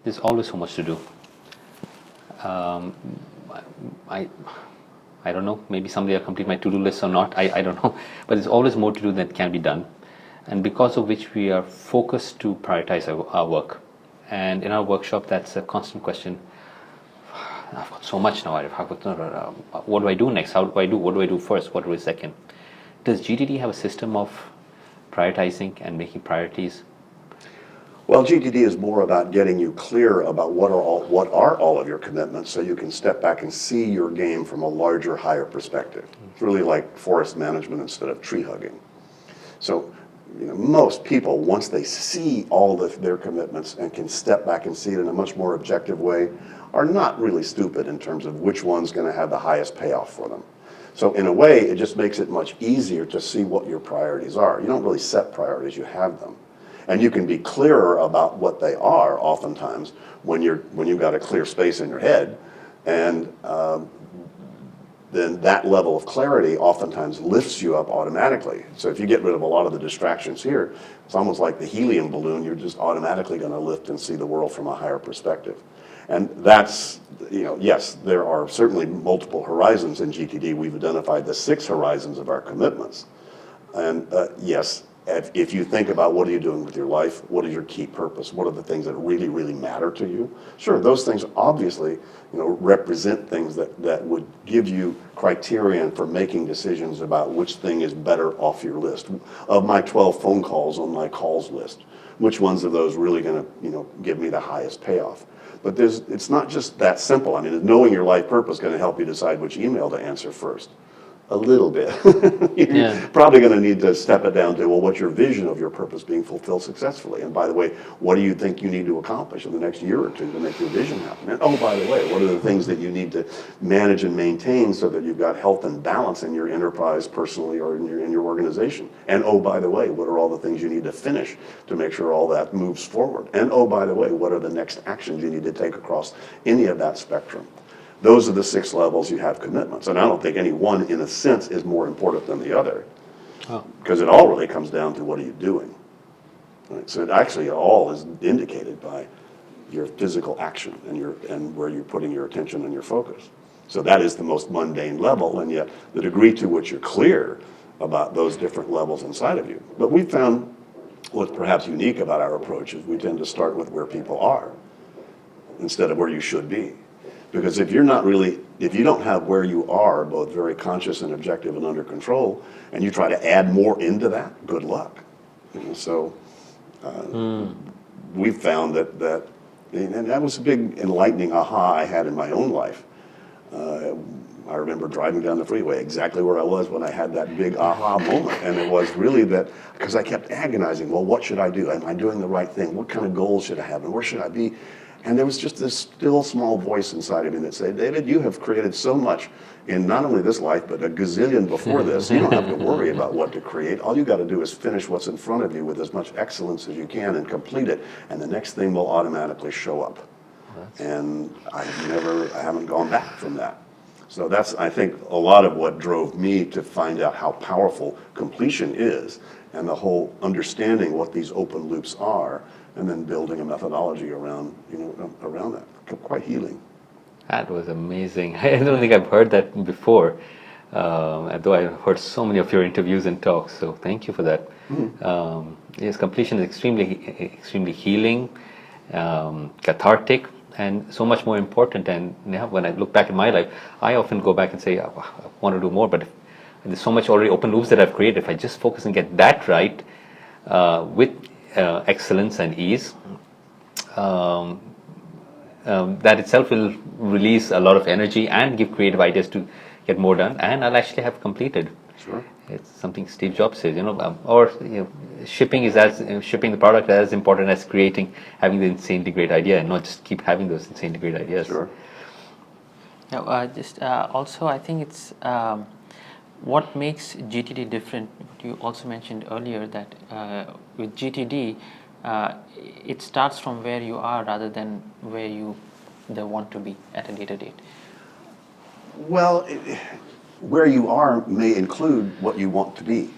There's always so much to do. Um, I I don't know. Maybe someday I'll complete my to-do list or not. I don't know. But there's always more to do that can be done, and because of which we are focused to prioritize our work. And in our workshop, that's a constant question. I've got so much now. What do I do next? How do I do? What do I do first? What do I do second? Does GTD have a system of prioritizing and making priorities? Well, GTD is more about getting you clear about what are all of your commitments, so you can step back and see your game from a larger, higher perspective. It's really like forest management instead of tree hugging. So, most people, once they see all of their commitments and can step back and see it in a much more objective way, are not really stupid in terms of which one's going to have the highest payoff for them. So in a way, it just makes it much easier to see what your priorities are. You don't really set priorities, you have them. And you can be clearer about what they are oftentimes when you've got a clear space in your head, and then that level of clarity oftentimes lifts you up automatically. So if you get rid of a lot of the distractions here, it's almost like the helium balloon. You're just automatically going to lift and see the world from a higher perspective. And that's, yes, there are certainly multiple horizons in GTD. We've identified the 6 horizons of our commitments. And yes, if you think about what are you doing with your life, what is your key purpose, what are the things that really, really matter to you, sure, those things obviously represent things that would give you criterion for making decisions about which thing is better off your list. Of my 12 phone calls on my calls list, which ones of those really going to give me the highest payoff? But it's not just that simple. I mean, knowing your life purpose is going to help you decide which email to answer first. A little bit. You're probably going to need to step it down to, well, what's your vision of your purpose being fulfilled successfully? And by the way, what do you think you need to accomplish in the next year or two to make your vision happen? And oh, by the way, what are the things that you need to manage and maintain so that you've got health and balance in your enterprise personally or in your organization? And oh, by the way, what are all the things you need to finish to make sure all that moves forward? And oh, by the way, what are the next actions you need to take across any of that spectrum? Those are the 6 levels you have commitments. And I don't think any one, in a sense, is more important than the other. Because it all really comes down to what are you doing. Right? So it actually all is indicated by your physical action and where you're putting your attention and your focus. So that is the most mundane level, and yet the degree to which you're clear about those different levels inside of you. But we found what's perhaps unique about our approach is we tend to start with where people are instead of where you should be. Because if you don't have where you are, both very conscious and objective and under control, and you try to add more into that, good luck. So we've found that, and that was a big enlightening aha I had in my own life. I remember driving down the freeway exactly where I was when I had that big aha moment. And it was really that, because I kept agonizing, well, what should I do? Am I doing the right thing? What kind of goals should I have? And where should I be? And there was just this still small voice inside of me that said, David, you have created so much in not only this life, but a gazillion before this. You don't have to worry about what to create. All you got to do is finish what's in front of you with as much excellence as you can and complete it. And the next thing will automatically show up. And I haven't gone back from that. So that's, I think, a lot of what drove me to find out how powerful completion is and the whole understanding what these open loops are, and then building a methodology around that. Quite healing. That was amazing. I don't think I've heard that before, although I've heard so many of your interviews and talks, so thank you for that. Yes, completion is extremely healing, cathartic, and so much more important. And when I look back at my life, I often go back and say, I want to do more, but there's so much already open loops that I've created. If I just focus and get that right with excellence and ease, that itself will release a lot of energy and give creative ideas to get more done, and I'll actually have completed. Sure. It's something Steve Jobs says, shipping the product as important as having the insanely great idea, and not just keep having those insanely great ideas. Sure. Now, also, I think it's what makes GTD different. You also mentioned earlier that with GTD, it starts from where you are rather than where you want to be at a later date. Well, where you are may include what you want to be.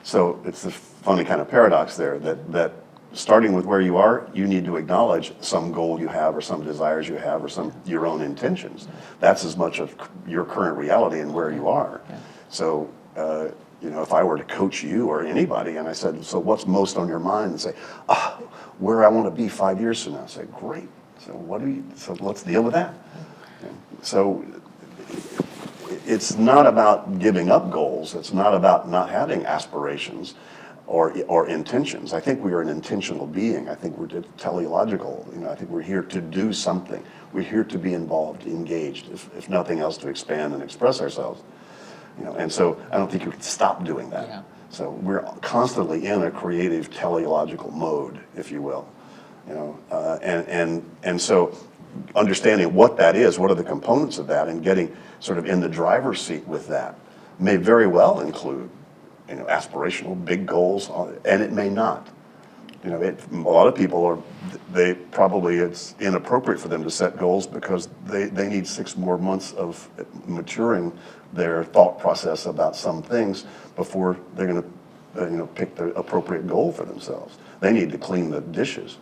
So it's a funny kind of paradox there that starting with where you are, you need to acknowledge some goal you have or some desires you have or some your own intentions. That's as much of your current reality and where you are. So, if I were to coach you or anybody and I said, so what's most on your mind? And say, where I want to be 5 years from now. I say, great. So let's deal with that. So it's not about giving up goals. It's not about not having aspirations or intentions. I think we are an intentional being. I think we're teleological. I think we're here to do something. We're here to be involved, engaged, if nothing else, to expand and express ourselves. And so I don't think you can stop doing that. Yeah. So we're constantly in a creative teleological mode, if you will. And so understanding what that is, what are the components of that, and getting sort of in the driver's seat with that may very well include, aspirational big goals, and it may not. A lot of people it's inappropriate for them to set goals because they need 6 more months of maturing their thought process about some things before they're going to pick the appropriate goal for themselves. They need to clean the dishes.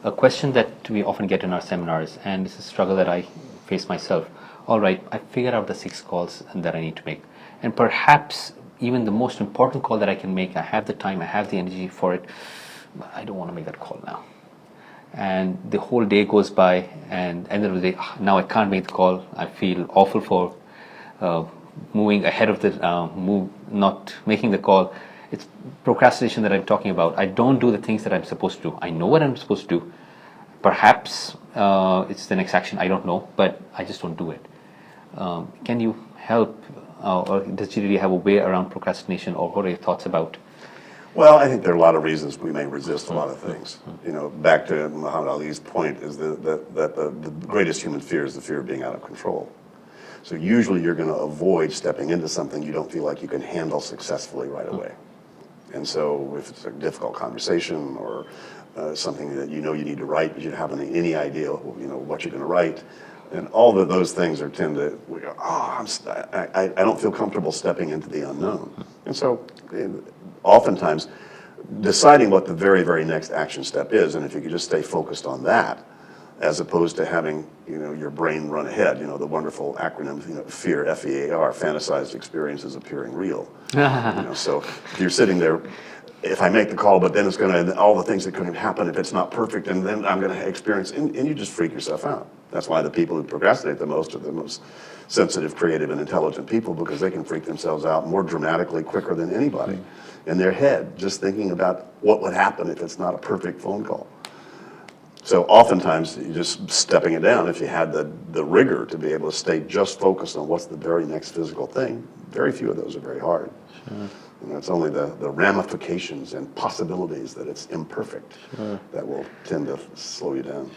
A question that we often get in our seminars, and this is a struggle that I face myself. All right, I figured out the 6 calls that I need to make, and perhaps even the most important call that I can make, I have the time, I have the energy for it, but I don't want to make that call now. And the whole day goes by, and end of the day, now I can't make the call. I feel awful for moving ahead of the not making the call. It's procrastination that I'm talking about. I don't do the things that I'm supposed to do. I know what I'm supposed to do. Perhaps it's the next action, I don't know, but I just don't do it. Can you help, or does GTD have a way around procrastination, or what are your thoughts about? Well, I think there are a lot of reasons we may resist a lot of things. Back to Muhammad Ali's point is that the greatest human fear is the fear of being out of control. So usually you're going to avoid stepping into something you don't feel like you can handle successfully right away. And so if it's a difficult conversation or something that you need to write, but you don't have any idea what you're going to write, and all of those things tend to, I don't feel comfortable stepping into the unknown. And so oftentimes deciding what the very, very next action step is, and if you could just stay focused on that, as opposed to having your brain run ahead, the wonderful acronym, FEAR, F-E-A-R, fantasized experiences appearing real. So if you're sitting there, if I make the call, but then it's going to, all the things that could happen if it's not perfect, and then I'm going to experience, and you just freak yourself out. That's why the people who procrastinate the most are the most sensitive, creative, and intelligent people, because they can freak themselves out more dramatically, quicker than anybody in their head, just thinking about what would happen if it's not a perfect phone call. So oftentimes, you're just stepping it down. If you had the rigor to be able to stay just focused on what's the very next physical thing, very few of those are very hard. Sure. It's only the ramifications and possibilities that it's imperfect that will tend to slow you down.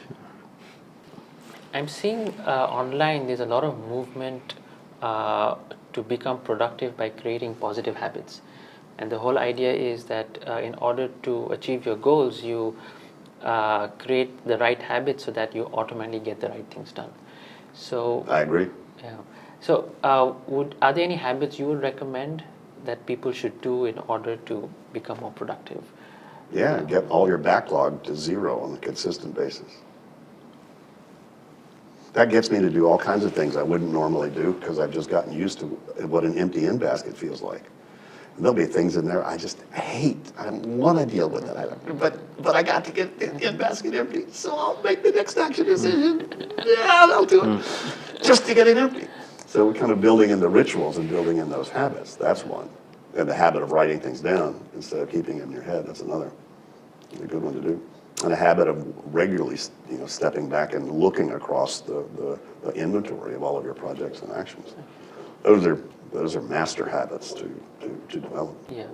I'm seeing online there's a lot of movement to become productive by creating positive habits. And the whole idea is that in order to achieve your goals, you create the right habits so that you automatically get the right things done. So I agree. Yeah. So are there any habits you would recommend that people should do in order to become more productive? Yeah, get all your backlog to 0 on a consistent basis. That gets me to do all kinds of things I wouldn't normally do because I've just gotten used to what an empty in basket feels like. And there'll be things in there I just hate. I don't want to deal with it. But I got to get the in basket empty, so I'll make the next action decision. Yeah, I'll do it. Just to get it empty. So we're kind of building in the rituals and building in those habits. That's one. And the habit of writing things down instead of keeping them in your head. That's another. A good one to do. And a habit of regularly, stepping back and looking across the inventory of all of your projects and actions. Those are master habits to develop. Yeah.